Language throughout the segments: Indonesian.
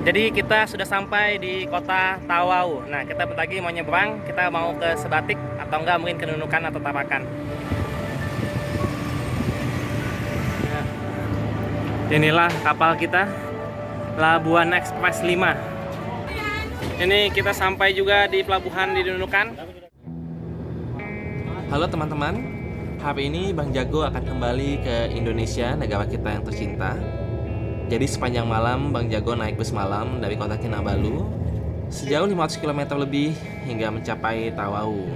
Jadi kita sudah sampai di kota Tawau. Nah, kita bentar lagi mau nyebrang, kita mau ke Sebatik atau enggak mungkin ke Nunukan atau Tarakan. Ya. Inilah kapal kita, Labuan Express 5. Ini kita sampai juga di pelabuhan di Nunukan. Halo teman-teman, hari ini Bang Jago akan kembali ke Indonesia, negara kita yang tercinta. Jadi sepanjang malam Bang Jago naik bus malam dari kota Kinabalu sejauh 500 km lebih hingga mencapai Tawau.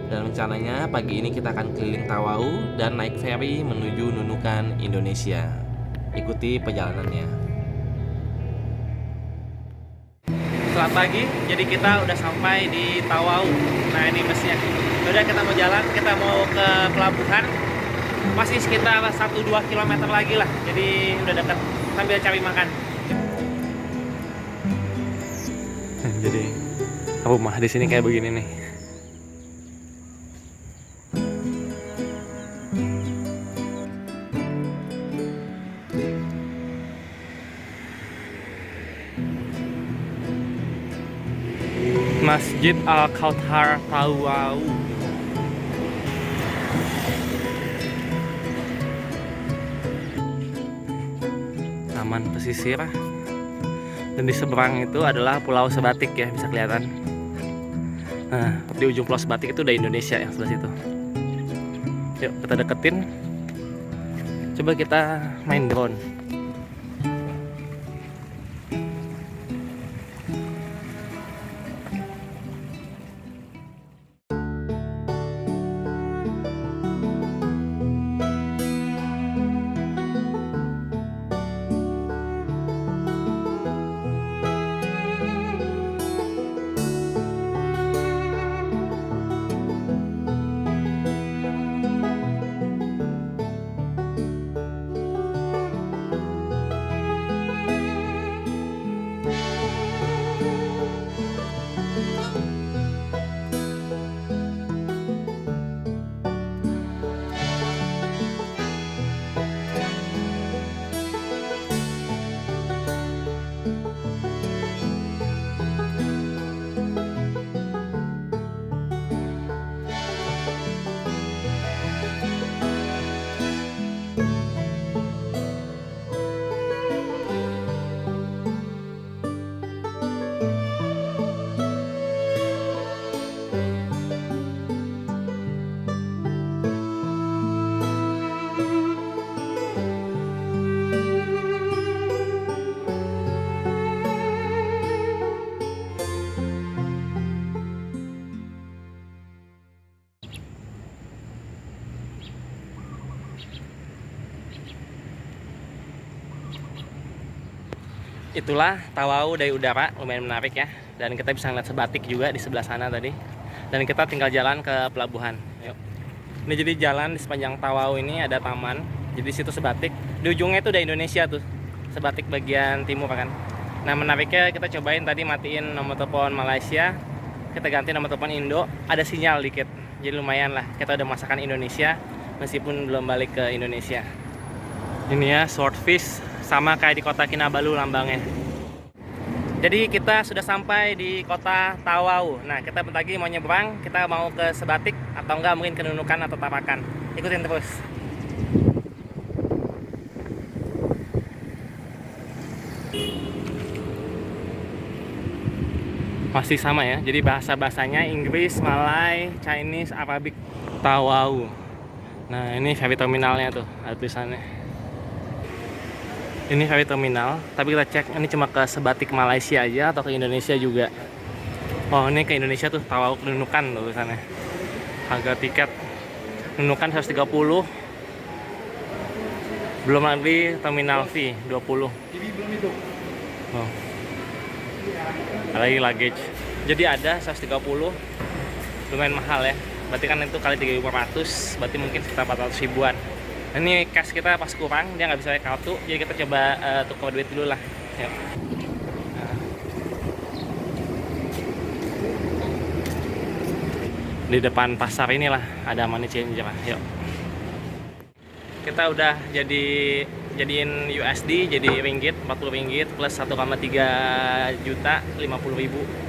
Dan rencananya pagi ini kita akan keliling Tawau dan naik ferry menuju Nunukan, Indonesia. Ikuti perjalanannya. Selamat pagi, jadi kita udah sampai di Tawau. Nah ini busnya. Udah kita mau jalan, kita mau ke pelabuhan. Masih sekitar 1-2 km lagi lah, jadi udah dekat. Sambil cari makan. Jadi rumah di sini kayak begini nih. Masjid Al-Kautsar Tawau. Taman pesisir. Dan di seberang itu adalah Pulau Sebatik ya, bisa kelihatan. Nah, di ujung Pulau Sebatik itu udah Indonesia yang sebelah situ. Yuk kita deketin. Coba kita main drone. Itulah Tawau dari udara, lumayan menarik ya. Dan kita bisa ngeliat Sebatik juga di sebelah sana tadi. Dan kita tinggal jalan ke pelabuhan. Yuk. Ini jadi jalan di sepanjang Tawau ini ada taman. Jadi situ Sebatik. Di ujungnya itu udah Indonesia tuh. Sebatik bagian timur kan. Nah menariknya kita cobain tadi matiin nomor telepon Malaysia. Kita ganti nomor telepon Indo. Ada sinyal dikit. Jadi lumayan lah. Kita udah masakan Indonesia meskipun belum balik ke Indonesia. Ini ya swordfish. Sama kayak di kota Kinabalu lambangnya. Jadi kita sudah sampai di kota Tawau. Nah kita bentar lagi mau nyebrang, kita mau ke Sebatik atau enggak mungkin ke Nunukan atau Tarakan. Ikutin terus. Masih sama ya, jadi bahasa-bahasanya Inggris, Malay, Chinese, Arabic. Tawau. Nah ini ferry terminalnya tuh, ada tulisannya. Ini ferry terminal, tapi kita cek ini cuma ke Sebatik Malaysia aja atau ke Indonesia juga. Oh ini ke Indonesia tuh, Tawau ke Nunukan tuh sana. Harga tiket Nunukan 130. Belum lagi terminal fee 20. Oh. Lagi luggage. Jadi ada 130. Lumayan mahal ya. Berarti kan itu kali 3.500, berarti mungkin sekitar 400 ribuan. Ini cash kita pas kurang, dia nggak bisa pakai kartu, jadi kita coba tukar duit dulu lah. Yuk. Nah. Di depan pasar inilah ada money changer. Yuk. Kita udah jadi jadiin USD jadi ringgit, 40 ringgit plus 1,3 juta 50.000,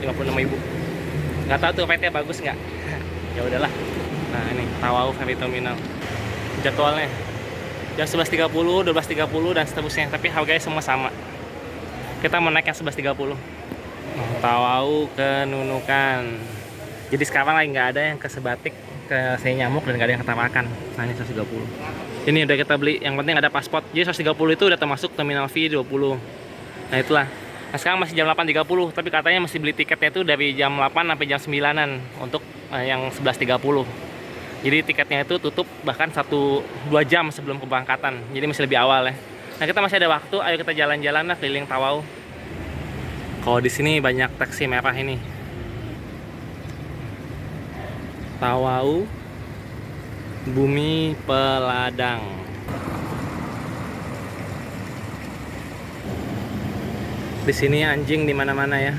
56.000. Nggak tahu tuh rate-nya bagus nggak. Ya udahlah. Nah ini Tawau Ferry Terminal. Jadwalnya jam 11.30, 12.30 dan seterusnya. Tapi harganya semua sama. Kita mau naik yang 11.30. Tawau ke Nunukan. Jadi sekarang lagi nggak ada yang ke Sebatik, ke Senyamuk, dan nggak ada yang ke Tarakan. Nah ini 130. Ini udah kita beli, yang penting ada paspor. Jadi 130 itu udah termasuk terminal fee 20. Nah itulah. Nah sekarang masih jam 8.30, tapi katanya masih beli tiketnya itu dari jam 8 sampai jam 9-an untuk yang 11.30. Jadi tiketnya itu tutup bahkan 1-2 jam sebelum keberangkatan. Jadi masih lebih awal ya. Nah kita masih ada waktu, ayo kita jalan-jalan lah keliling Tawau. Kalau di sini banyak taksi merah ini. Tawau Bumi Peladang. Di sini anjing di mana-mana ya.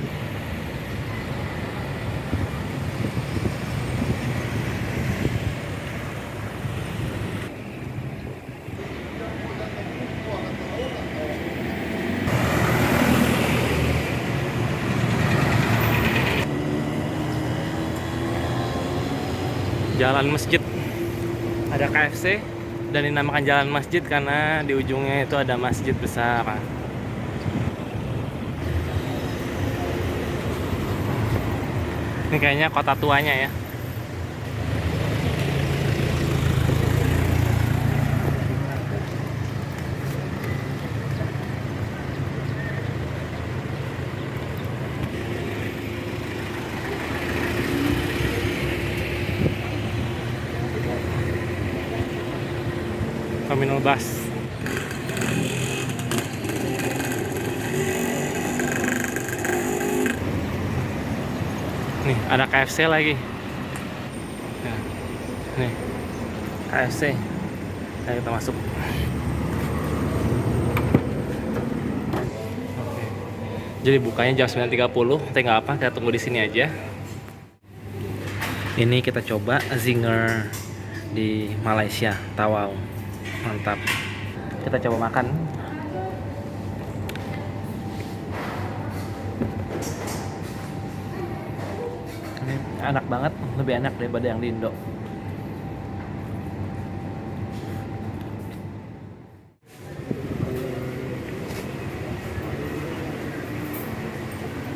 Jalan masjid. Ada KFC dan dinamakan jalan masjid karena di ujungnya itu ada masjid besar. Ini kayaknya kota tuanya ya. Terminal bus. Nih ada KFC lagi. Nah, nih KFC. Ayo kita masuk. Oke. Jadi bukanya jam 9.30. Tapi nggak apa, kita tunggu di sini aja. Ini kita coba Zinger di Malaysia, Tawau. Mantap. Kita coba makan. Ini enak banget, lebih enak daripada yang di Indo.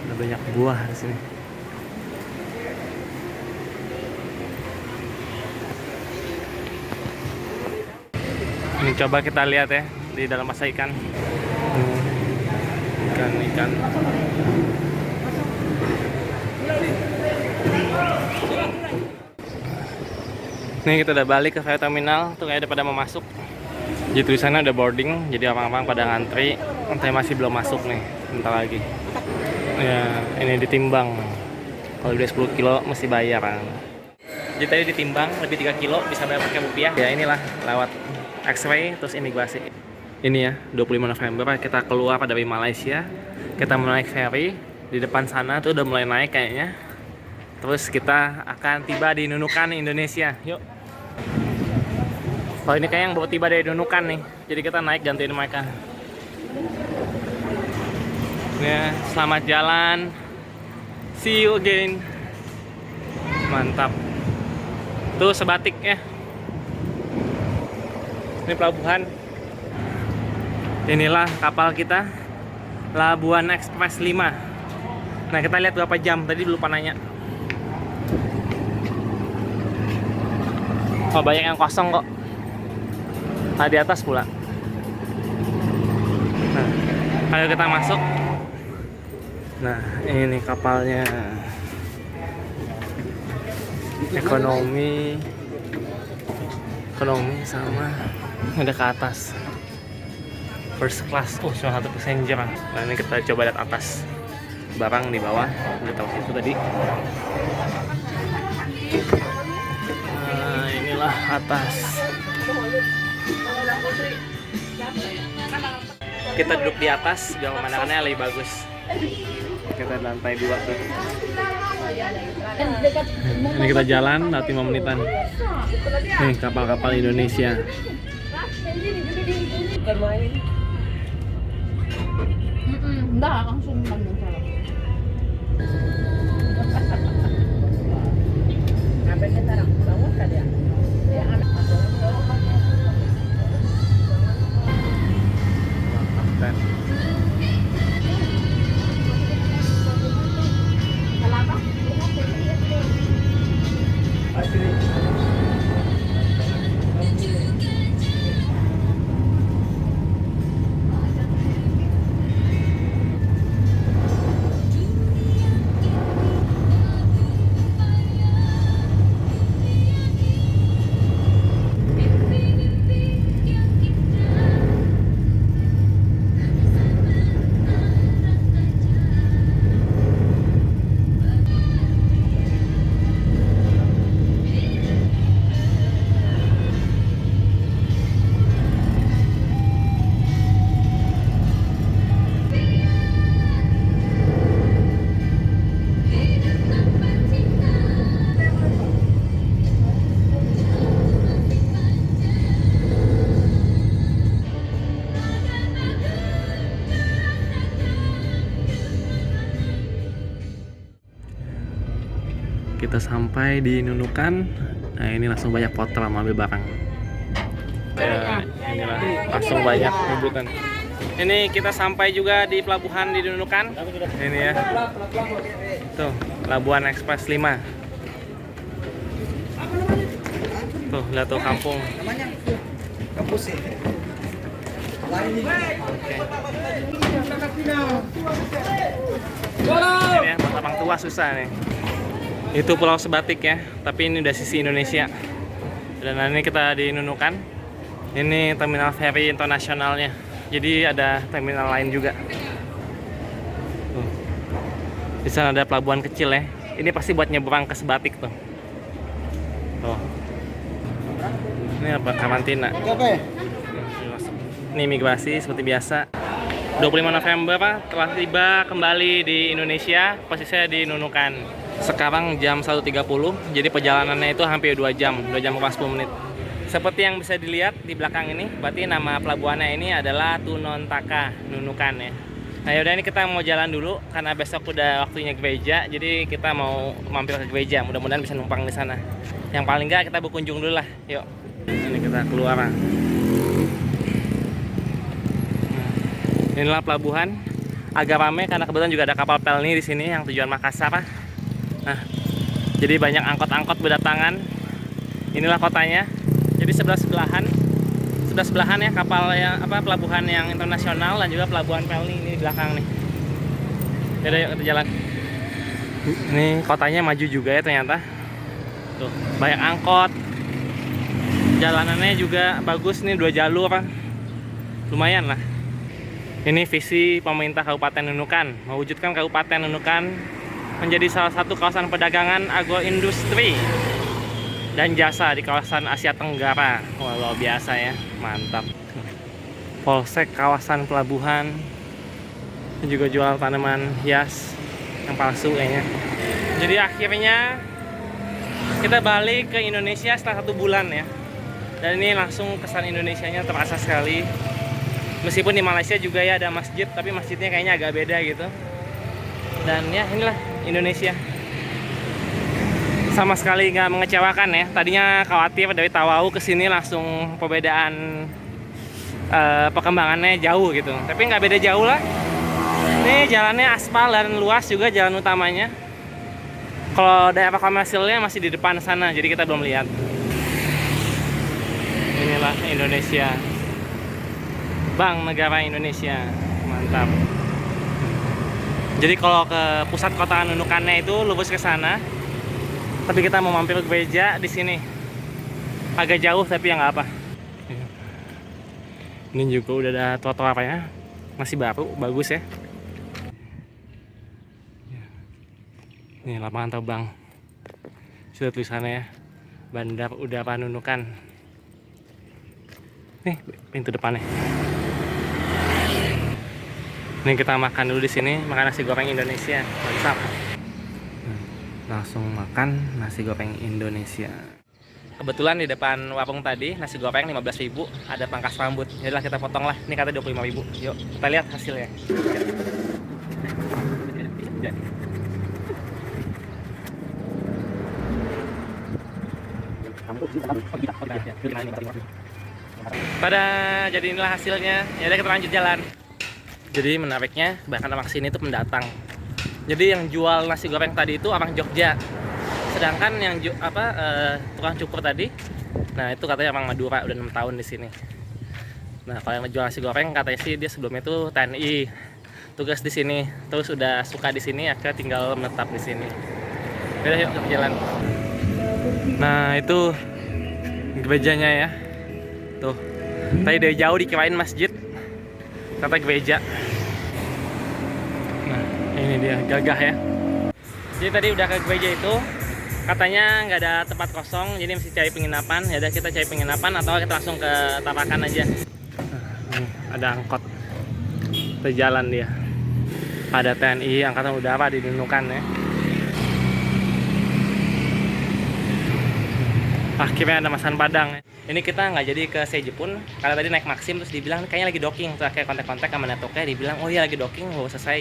Ada banyak buah di sini. Ini coba kita lihat ya di dalam masa ikan. Ikan. Nih kita udah balik ke Ferry Terminal, tuh kayak udah pada mau masuk. Jadi tulisannya udah boarding, jadi orang-orang pada ngantri, tapi masih belum masuk nih, bentar lagi. Ya, ini ditimbang. Kalau udah 10 kilo mesti bayar kan. Jadi tadi ditimbang lebih 3 kilo bisa bayar pakai rupiah. Ya inilah lewat X-ray terus imigrasi. Ini ya 25 November kita keluar dari Malaysia. Kita mau naik ferry. Di depan sana tuh udah mulai naik kayaknya. Terus kita akan tiba di Nunukan, Indonesia. Yuk. Kalau ini kayak yang baru tiba dari Nunukan nih. Jadi kita naik gantiin mereka. Ya, selamat jalan. See you again. Mantap. Tuh Sebatik ya. Ini pelabuhan. Inilah kapal kita, Labuan Express 5. Nah kita lihat berapa jam, tadi lupa nanya. Oh banyak yang kosong kok. Nah di atas pula. Nah ayo kita masuk. Nah ini kapalnya. Ekonomi sama ada ke atas first class. Oh cuma 1 passenger. Nah ini kita coba lihat atas, barang di bawah udah tahu situ tadi. Nah inilah atas. Kita duduk di atas biar pemandangannya lebih bagus. Kita di lantai 2 tuh. Ini kita jalan nanti 5 menitan. Nih kapal-kapal Indonesia. bermain. Enggak, langsung ngambil salam. Apa sih sekarang? Bangun kan ya? Ya anak Dan kita sampai di Nunukan. Nah ini langsung banyak porter ambil barang. Ya, inilah langsung banyak rebutan. Ini kita sampai juga di pelabuhan di Nunukan. Ini ya. Tuh, Pelabuhan Ekspres 5. Tuh, lihat tuh kampung. Kampus sih. Ini ya, abang tua susah nih. Itu Pulau Sebatik ya, tapi ini udah sisi Indonesia. Dan ini kita di Nunukan. Ini terminal ferry internasionalnya. Jadi ada terminal lain juga. Tuh. Di sana ada pelabuhan kecil ya. Ini pasti buat nyebrang ke Sebatik tuh. Tuh. Ini apa? Karantina. Ini imigrasi seperti biasa. 25 November telah tiba kembali di Indonesia. Posisinya di Nunukan. Sekarang jam 1.30, jadi perjalanannya itu hampir 2 jam, 2 jam 40 menit. Seperti yang bisa dilihat di belakang ini, berarti nama pelabuhannya ini adalah Tunontaka, Nunukan ya. Nah yaudah, ini kita mau jalan dulu karena besok udah waktunya gereja, jadi kita mau mampir ke gereja. Mudah-mudahan bisa numpang di sana. Yang paling nggak kita berkunjung dulu lah. Yuk, ini kita keluar. Inilah pelabuhan. Agak ramai karena kebetulan juga ada kapal Pelni di sini yang tujuan Makassar. Nah, jadi banyak angkot-angkot berdatangan. Inilah kotanya. Jadi sebelah-sebelahan ya kapal yang pelabuhan yang internasional dan juga pelabuhan Pelni ini di belakang nih. Yaudah, yuk kita jalan. Ini kotanya maju juga ya ternyata. Tuh, banyak angkot. Jalanannya juga bagus nih, 2 jalur. Lumayan lah. Ini visi pemerintah Kabupaten Nunukan, mewujudkan Kabupaten Nunukan menjadi salah satu kawasan perdagangan agroindustri dan jasa di kawasan Asia Tenggara. Wah, luar biasa ya, mantap. Polsek kawasan pelabuhan, dan juga jual tanaman hias yang palsu kayaknya. Jadi akhirnya kita balik ke Indonesia setelah 1 bulan ya. Dan ini langsung kesan Indonesianya terasa sekali. Meskipun di Malaysia juga ya ada masjid, tapi masjidnya kayaknya agak beda gitu. Dan ya inilah Indonesia. Sama sekali nggak mengecewakan ya. Tadinya khawatir dari Tawau ke sini langsung perbedaan perkembangannya jauh gitu. Tapi nggak beda jauh lah. Ini jalannya aspal dan luas juga jalan utamanya. Kalau daerah komersilnya masih di depan sana, jadi kita belum lihat. Inilah Indonesia. Bank Negara Indonesia. Mantap. Jadi kalau ke pusat kota Nunukannya itu lurus ke sana. Tapi kita mau mampir ke gereja di sini. Agak jauh tapi ya nggak apa. Ini juga udah ada trotoar ya. Masih baru, bagus ya. Ini lapangan terbang. Sudah tulisannya ya. Bandar Udara Nunukan. Nih pintu depannya. Ini kita makan dulu di sini, makan nasi goreng Indonesia, mantap. Langsung makan nasi goreng Indonesia. Kebetulan di depan warung tadi nasi goreng 15.000 ada pangkas rambut. Yaudah kita potong lah. Ini kata 25.000. Yuk kita lihat hasilnya. Pada jadi inilah hasilnya. Yaudah kita lanjut jalan. Jadi menariknya bahkan orang sini itu pendatang. Jadi yang jual nasi goreng tadi itu orang Jogja. Sedangkan yang tukang cukur tadi, nah itu katanya orang Madura, udah 6 tahun di sini. Nah kalau yang ngejual nasi goreng katanya sih dia sebelumnya itu TNI, tugas di sini, terus udah suka di sini, akhirnya tinggal menetap di sini. Udah yuk kita jalan. Nah itu gerejanya ya, tuh. Tadi dari jauh dikirain masjid, ternyata gereja. Nah ini dia gagah ya. Jadi tadi udah ke gereja itu. Katanya nggak ada tempat kosong, jadi mesti cari penginapan. Ya udah kita cari penginapan atau kita langsung ke Tarakan aja. Nah, ada angkot, kita jalan dia. Ada TNI Angkatan Udara di Nunukan ya. Akhirnya ada Masan Padang. Ini kita nggak jadi ke Sejepun karena tadi naik Maxim terus dibilang kayaknya lagi docking. Terus akhirnya kontak-kontak sama netoknya, dibilang oh iya lagi docking, mau selesai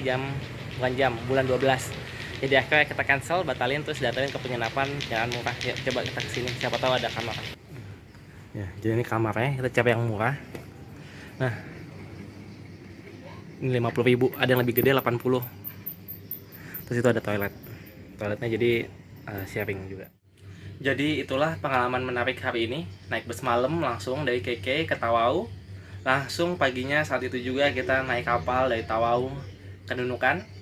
bulan 12. Jadi akhirnya kita cancel, batalin, terus datangin ke penginapan jangan murah. Ya coba kita kesini, siapa tahu ada kamar. Ya, jadi ini kamarnya, kita cari yang murah. Nah, ini 50.000, ada yang lebih gede 80. Terus itu ada toilet. Toiletnya jadi sharing juga. Jadi itulah pengalaman menarik hari ini. Naik bus malam langsung dari KK ke Tawau. Langsung paginya saat itu juga kita naik kapal dari Tawau ke Nunukan.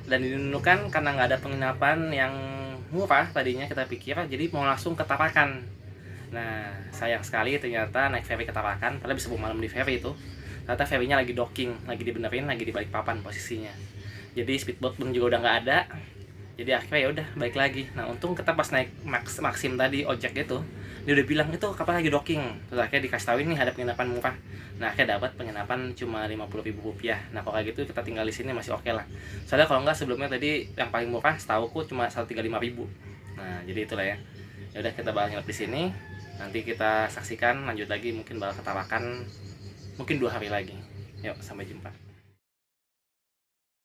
Dan di Nunukan karena nggak ada penginapan yang murah tadinya kita pikir, jadi mau langsung ke Tarakan. Nah sayang sekali ternyata naik ferry ke Tarakan, padahal bisa malam di ferry itu. Ternyata ferrynya lagi docking, lagi dibenerin, lagi di Balikpapan posisinya. Jadi speedboat pun juga udah nggak ada. Jadi akhirnya ya udah balik lagi. Nah untung kita pas naik Maxim tadi ojek itu, dia udah bilang itu kapal lagi docking. Terus akhirnya dikasih tahu ini ada penginapan murah. Nah akhirnya dapat penginapan cuma 50.000 rupiah. Nah kalau kayak gitu kita tinggal di sini masih oke lah. Soalnya kalau nggak sebelumnya tadi yang paling murah setauku cuma 135.000. Nah jadi itulah ya. Ya udah kita bakal nginep di sini. Nanti kita saksikan lanjut lagi mungkin bakal ke Tarakan mungkin 2 hari lagi. Yuk sampai jumpa.